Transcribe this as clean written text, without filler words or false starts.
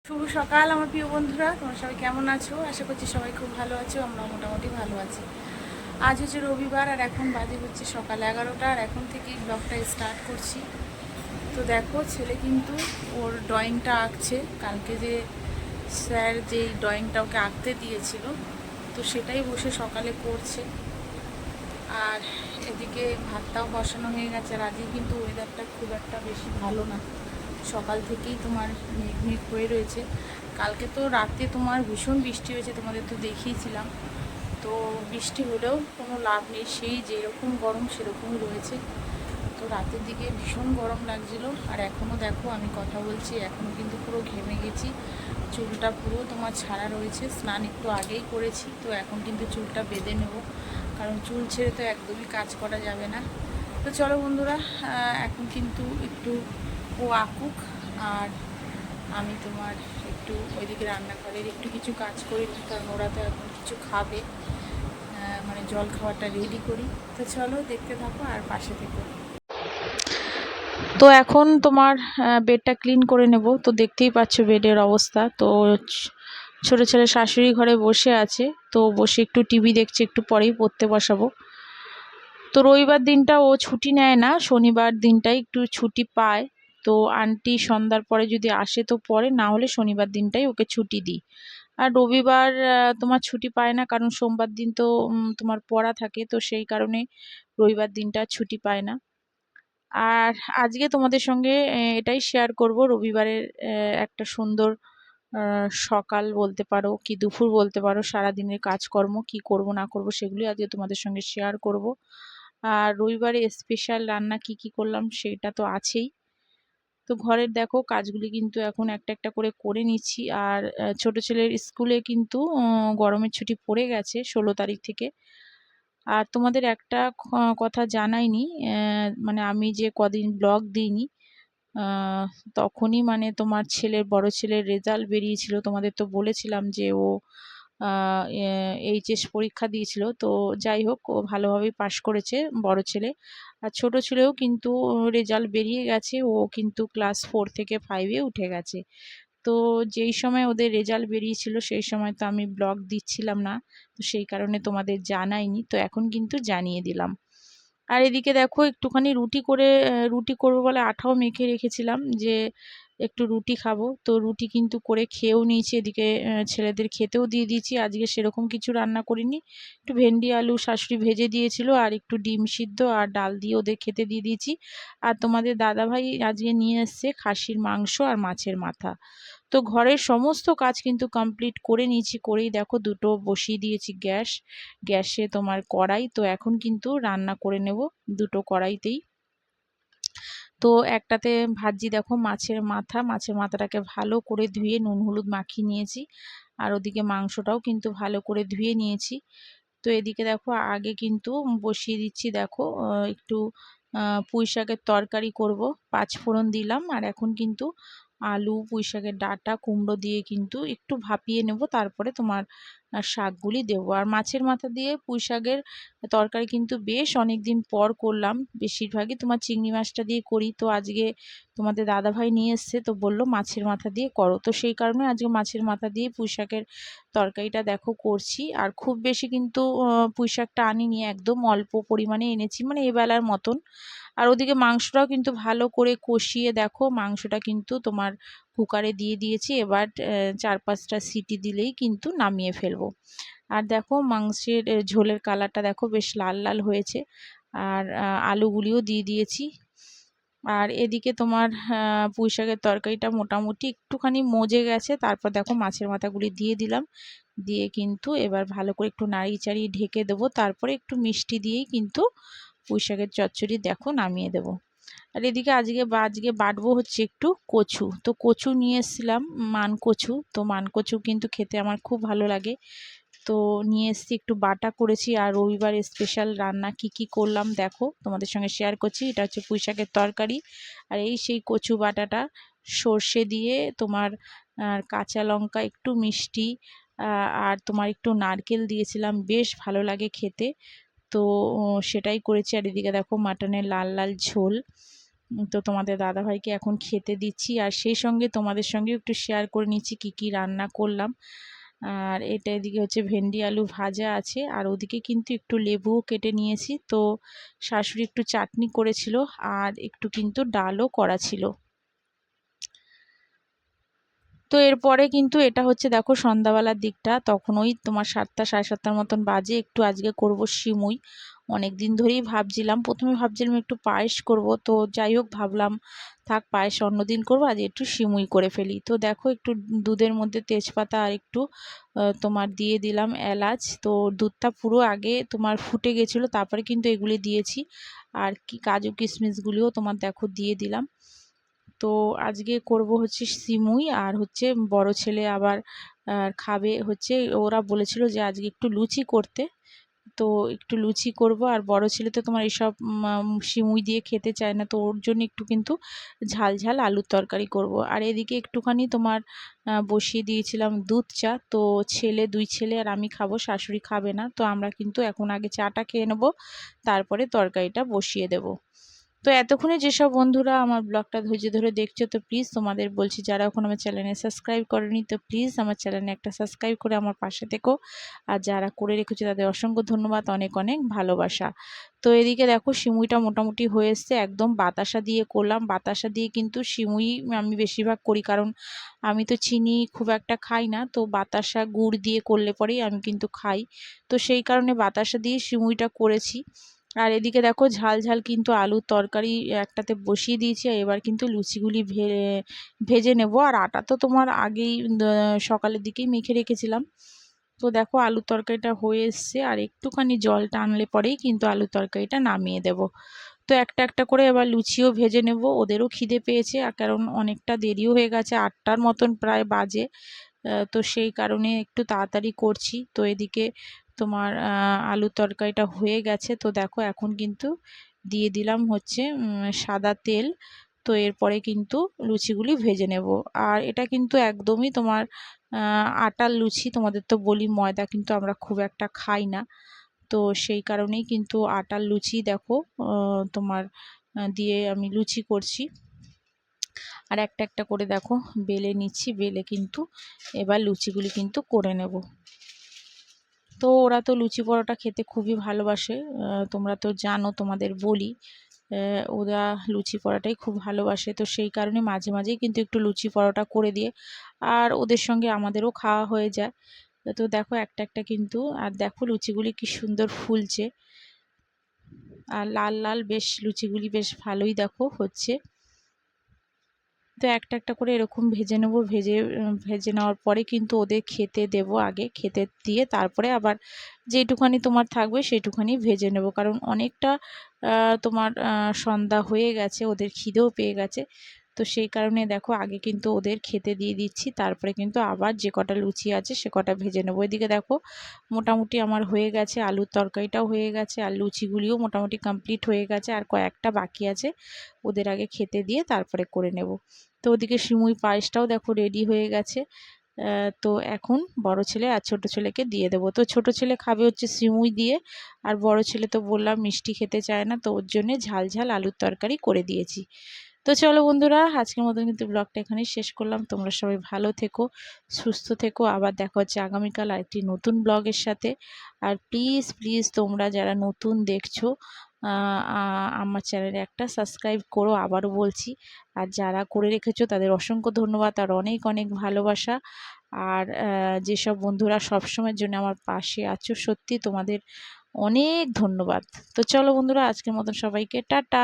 শুভ সকাল আমার প্রিয় বন্ধুরা, তোমরা সবাই কেমন আছো? আশা করছি সবাই খুব ভালো আছো। আমরা মোটামুটি ভালো আছি। আজ হচ্ছে রবিবার আর এখন বাজে হচ্ছে সকাল 11টা, আর এখন থেকেই ব্লগটা স্টার্ট করছি। তো দেখো, ছেলে কিন্তু ওর ড্রয়িংটা আঁকছে। কালকে যে স্যার যেই ড্রয়িংটা ওকে আঁকতে দিয়েছিল, তো সেটাই বসে সকালে করছে। আর এদিকে ভাতটাও বসানো হয়ে গেছে। আর আজকে কিন্তু ওয়েদারটা খুব একটা বেশি ভালো না, সকাল থেকেই তোমার মেঘ মেঘ হয়ে রয়েছে। কালকে তো রাতে তোমার ভীষণ বৃষ্টি হয়েছে, তোমাদের তো দেখিয়েছিলাম। তো বৃষ্টি হলেও কোনো লাভ নেই, সেই যেরকম গরম সেরকমই রয়েছে। তো রাতের দিকে ভীষণ গরম লাগছিল। আর এখনও দেখো আমি কথা বলছি, এখনও কিন্তু পুরো ঘেমে গেছি। চুলটা পুরো তোমার ছাড়া রয়েছে, স্নান একটু আগেই করেছি। তো এখন কিন্তু চুলটা বেঁধে নেব, কারণ চুল ছেড়ে তো একদমই কাজ করা যাবে না। তো চলো বন্ধুরা, এখন কিন্তু একটু ও আঁকুক, আর আমি তোমার একটু ওইদিকে রান্নাঘরের একটু কিছু কাজ করি, কারণ ওরা তো এখন কিছু খাবে, মানে জল খাওয়াটা রেডি করি। তো চলো দেখতে থাকো আর পাশে থেকো। তো এখন তোমার বেডটা ক্লিন করে নেব। তো দেখতেই পাচ্ছ বেডের অবস্থা। তো ছোটো ছেলে শাশুড়ি ঘরে বসে আছে, তো বসে একটু টিভি দেখছে, একটু পরেই পড়তে বসাবো। তো রবিবার দিনটা ও ছুটি নেয় না, শনিবার দিনটাই একটু ছুটি পায়। তো আন্টি সন্ধ্যার পরে যদি আসে তো পরে, না হলে শনিবার দিনটাই ওকে ছুটি দিই। আর রবিবার তোমার ছুটি পায় না, কারণ সোমবার দিন তো তোমার পড়া থাকে, তো সেই কারণে রবিবার দিনটা ছুটি পায় না। আর আজকে তোমাদের সঙ্গে এটাই শেয়ার করব, রবিবারের একটা সুন্দর সকাল বলতে পারো কি দুপুর বলতে পারো, সারাদিনের কাজকর্ম কি করব না করব সেগুলি আজকে তোমাদের সঙ্গে শেয়ার করব। আর রবিবারে স্পেশাল রান্না কি কি করলাম সেটা তো আছেই। তো ঘরের দেখো কাজগুলি কিন্তু এখন একটা একটা করে করে নিচ্ছি। আর ছোট ছেলের স্কুলে কিন্তু গরমের ছুটি পড়ে গেছে 16 তারিখ থেকে। আর তোমাদের একটা কথা জানাইনি, মানে আমি যে কদিন ব্লগ দিইনি, আহ, তখনই মানে তোমার বড় ছেলের রেজাল্ট বেরিয়েছিল। তোমাদের তো বলেছিলাম যে ও এইচএস পরীক্ষা দিয়েছিল। তো যাই হোক, ও ভালোভাবেই পাশ করেছে বড় ছেলে। আর ছোট ছেলেও কিন্তু রেজাল্ট বেরিয়ে গেছে, ও কিন্তু ক্লাস 4 থেকে 5-এ উঠে গেছে। তো যেই সময় ওদের রেজাল্ট বেরিয়েছিল সেই সময় তো আমি ব্লগ দিচ্ছিলাম না, তো সেই কারণে তোমাদের জানাইনি। তো এখন কিন্তু জানিয়ে দিলাম। আর এদিকে দেখো একটুখানি রুটি করবো বলে আটাও মেখে রেখেছিলাম, যে একটু রুটি খাবো। তো রুটি কিন্তু করে খেয়েও নিয়েছি, এদিকে ছেলেদের খেতেও দিয়ে দিয়েছি। আজকে সেরকম কিছু রান্না করিনি, একটু ভেন্ডি আলু শাশুড়ি ভেজে দিয়েছিল, আর একটু ডিম সিদ্ধ আর ডাল দিয়ে ওদের খেতে দিয়ে দিয়েছি। আর তোমাদের দাদাভাই আজকে নিয়ে এসছে খাসির মাংস আর মাছের মাথা। তো ঘরের সমস্ত কাজ কিন্তু কমপ্লিট করে নিয়েছি, করেই দেখো দুটো বসিয়ে দিয়েছি গ্যাসে তোমার কড়াই। তো এখন কিন্তু রান্না করে নেব দুটো কড়াইতেই। তো একটাতে ভাজি দেখো মাছের মাথাটাকে ভালো করে ধুয়ে নুন হলুদ মাখিয়ে নিয়েছি। আর ওদিকে মাংসটাও কিন্তু ভালো করে ধুয়ে নিয়েছি। তো এদিকে দেখো আগে কিন্তু বসিয়ে দিচ্ছি, দেখো একটু পুঁই শাকের তরকারি করব। 5 ফোড়ন দিলাম, আর এখন কিন্তু আলু পুঁই শাকের ডাঁটা কুমড়ো দিয়ে কিন্তু একটু ভাপিয়ে নেব, তারপরে তোমার শাকগুলি দেবো। আর মাছের মাথা দিয়ে পুঁই শাকের তরকারি কিন্তু বেশ অনেক দিন পর করলাম, বেশিরভাগই তোমার চিংড়ি মাছটা দিয়ে করি। তো আজকে তোমাদের দাদাভাই নিয়ে এসছে, তো বললো মাছের মাথা দিয়ে করো, তো সেই কারণে আজকে মাছের মাথা দিয়ে পুঁই শাকের তরকারিটা দেখো করছি। আর খুব বেশি কিন্তু পুঁই শাকটা আনিনি, একদম অল্প পরিমাণে এনেছি, মানে এবেলার মতন। আর ওদিকে মাংসটাও কিন্তু ভালো করে কষিয়ে দেখো মাংসটা কিন্তু তোমার কুকারে দিয়ে দিয়েছি। এবার 4-5টা সিটি দিলেই কিন্তু নামিয়ে ফেলবো। আর দেখো মাংসের ঝোলের কালারটা দেখো বেশ লাল লাল হয়েছে। আর আলুগুলিও দিয়ে দিয়েছি। আর এদিকে তোমার পুঁই শাকের তরকারিটা মোটামুটি একটুখানি মজে গেছে, তারপর দেখো মাছের মাথাগুলি দিয়ে দিলাম, দিয়ে কিন্তু এবার ভালো করে একটু নাড়িয়ে চাড়িয়ে ঢেকে দেবো। তারপরে একটু মিষ্টি দিয়েই কিন্তু পুঁই শাকের চচ্চড়ি দেখো নামিয়ে দেবো। আর এদিকে আজকে বাটবো হচ্ছে একটু কচু। তো কচু নিয়ে এসেছিলাম, মানকচু। তো মানকচু কিন্তু খেতে আমার খুব ভালো লাগে। তো নিয়ে এসেছি, একটু বাটা করেছি। আর রবিবার স্পেশাল রান্না কি কি করলাম দেখো তোমাদের সঙ্গে শেয়ার করছি। এটা হচ্ছে পুঁই শাকের তরকারি, আর এই সেই কচু বাটাটা সর্ষে দিয়ে তোমার কাঁচা লঙ্কা একটু মিষ্টি আর তোমার একটু নারকেল দিয়েছিলাম, বেশ ভালো লাগে খেতে। তো সেটাই করেছি। আর এদিকে দেখো মাটনের লাল লাল ঝোল। তো তোমাদের দাদাভাইকে এখন খেতে দিচ্ছি, আর সেই সঙ্গে তোমাদের সঙ্গে একটু শেয়ার করে নিচ্ছি কি কি রান্না করলাম। আর এটা এদিকে হচ্ছে ভেন্ডি আলু ভাজা আছে, আর ওদিকে কিন্তু একটু লেবুও কেটে নিয়েছি। তো শাশুড়ি একটু চাটনি করেছিল, আর একটু কিন্তু ডালও করা ছিল। তো এরপরে কিন্তু এটা হচ্ছে দেখো সন্ধ্যাবেলার দিকটা, তখন ওই তোমার 7টা সাড়ে 7টার মতন বাজে। একটু আজকে করব সিমুই, অনেক দিন ধরেই ভাবছিলাম, প্রথমে ভাবছিলাম একটু পায়েস করব, তো যাই হোক ভাবলাম থাক পায়েস অন্যদিন করবো, আজ একটু সিমুই করে ফেলি। তো দেখো একটু দুধের মধ্যে তেজপাতা আর একটু তোমার দিয়ে দিলাম এলাচ। তো দুধটা পুরো আগে তোমার ফুটে গেছিলো, তারপরে কিন্তু এগুলি দিয়েছি, আর কি কাজু কিশমিশগুলিও তোমার দেখো দিয়ে দিলাম। তো আজকে করব হচ্ছে সিমুই, আর হচ্ছে বড় ছেলে আবার খাবে হচ্ছে, ওরা বলেছিল যে আজকে একটু লুচি করতে, তো একটু লুচি করব। আর বড় ছেলে তো তোমার এইসব সিমুই দিয়ে খেতে চায় না, তো ওর জন্য একটু কিন্তু ঝাল ঝাল আলুর তরকারি করব। আর এদিকে একটুখানি তোমার বসিয়ে দিয়েছিলাম দুধ চা। তো দুই ছেলে আর আমি খাবো, শাশুড়ি খাবে না। তো আমরা কিন্তু এখন আগে চাটা খেয়ে নেবো, তারপরে তরকারিটা বসিয়ে দেবো। তো এতক্ষণে যেসব বন্ধুরা আমার ব্লগটা ধৈর্য ধরে দেখছো, তো প্লিজ তোমাদের বলছি, যারা এখন আমার চ্যানেলে সাবস্ক্রাইব করেনি, তো প্লিজ আমার চ্যানেলে একটা সাবস্ক্রাইব করে আমার পাশে থেকো। আর যারা করে রেখেছে তাদের অসংখ্য ধন্যবাদ, অনেক অনেক ভালোবাসা। তো এদিকে দেখো সিমুইটা মোটামুটি হয়ে এসছে, একদম বাতাসা দিয়ে করলাম। বাতাসা দিয়ে কিন্তু সিমুই আমি বেশিরভাগ করি, কারণ আমি তো চিনি খুব একটা খাই না, তো বাতাসা গুড় দিয়ে করলে পরেই আমি কিন্তু খাই। তো সেই কারণে বাতাসা দিয়ে সিমুইটা করেছি। আর এদিকে দেখো ঝাল ঝাল কিন্তু আলুর তরকারি একটাতে বসিয়ে দিয়েছি, এবার কিন্তু লুচিগুলি ভেজে নেব। আর আটা তো তোমার আগেই সকালের দিকেই মেখে রেখেছিলাম। তো দেখো আলুর তরকারিটা হয়ে এসছে, আর একটুখানি জল টানলে পরেই কিন্তু আলুর তরকারিটা নামিয়ে দেব। তো একটা একটা করে এবার লুচিও ভেজে নেব, ওদেরও খিদে পেয়েছে, আর কারণ অনেকটা দেরিও হয়ে গেছে, 8টার মতন প্রায় বাজে। তো সেই কারণে একটু তাড়াতাড়ি করছি। তো এদিকে তোমার আলুর তরকারিটা হয়ে গেছে। তো দেখো এখন কিন্তু দিয়ে দিলাম হচ্ছে সাদা তেল। তো এরপরে কিন্তু লুচিগুলি ভেজে নেব। আর এটা কিন্তু একদমই তোমার আটার লুচি, তোমাদের তো বলি ময়দা কিন্তু আমরা খুব একটা খাই না, তো সেই কারণেই কিন্তু আটার লুচি দেখো তোমার দিয়ে আমি লুচি করছি। আর একটা একটা করে দেখো বেলে নিচ্ছি, বেলে কিন্তু এবার লুচিগুলি কিন্তু করে নেব। তো ওরা তো লুচি পরোটা খেতে খুবই ভালোবাসে, তোমরা তো জানো, তোমাদের বলি ওরা লুচি পরোটাই খুব ভালোবাসে। তো সেই কারণে মাঝে মাঝেই কিন্তু একটু লুচি পরোটা করে দিয়ে, আর ওদের সঙ্গে আমাদেরও খাওয়া হয়ে যায়। তো দেখো একটা একটা কিন্তু, আর দেখো লুচিগুলি কি সুন্দর ফুলছে, আর লাল লাল বেশ লুচিগুলি বেশ ভালোই দেখো হচ্ছে। তো একটা একটা করে এরকম ভেজে নেব, ভেজে নেওয়ার পরে কিন্তু ওদের খেতে দেব, আগে খেতে দিয়ে তারপরে আবার যেটুখানি তোমার থাকবে সেটুখানি ভেজে নেব, কারণ অনেকটা তোমার সন্ধ্যা হয়ে গেছে, ওদের খিদেও পেয়ে গেছে। তো সেই কারণে দেখো আগে কিন্তু ওদের খেতে দিয়ে দিচ্ছি, তারপরে কিন্তু আবার যে কটা লুচি আছে সে কটা ভেজে নেবো। এদিকে দেখো মোটামুটি আমার হয়ে গেছে, আলুর তরকারিটাও হয়ে গেছে, আর লুচিগুলিও মোটামুটি কমপ্লিট হয়ে গেছে, আর কয়েকটা বাকি আছে, ওদের আগে খেতে দিয়ে তারপরে করে নেব। তো ওদিকে সিমুই পায়েসটাও দেখো রেডি হয়ে গেছে। তো এখন বড় ছেলে আর ছোট ছেলেকে দিয়ে দেবো। তো ছোট ছেলে খাবে হচ্ছে সিমুই দিয়ে, আর বড় ছেলে তো বললাম মিষ্টি খেতে চায় না, তো ওর জন্যে ঝাল ঝাল আলুর তরকারি করে দিয়েছি। তো চলো বন্ধুরা, আজকের মতন কিন্তু ব্লগটা এখানেই শেষ করলাম। তোমরা সবাই ভালো থেকো, সুস্থ থেকো, আবার দেখা হচ্ছে আগামীকাল আরেকটি নতুন ব্লগের সাথে। আর প্লিজ প্লিজ তোমরা যারা নতুন দেখছো আমার চ্যানেলে একটা সাবস্ক্রাইব করো, আবারও বলছি। আর যারা করে রেখেছো তাদের অসংখ্য ধন্যবাদ, আর অনেক অনেক ভালোবাসা। আর যেসব বন্ধুরা সবসময়ের জন্য আমার পাশে আছো, সত্যি তোমাদের অনেক ধন্যবাদ। তো চলো বন্ধুরা, আজকের মতন সবাইকে টাটা।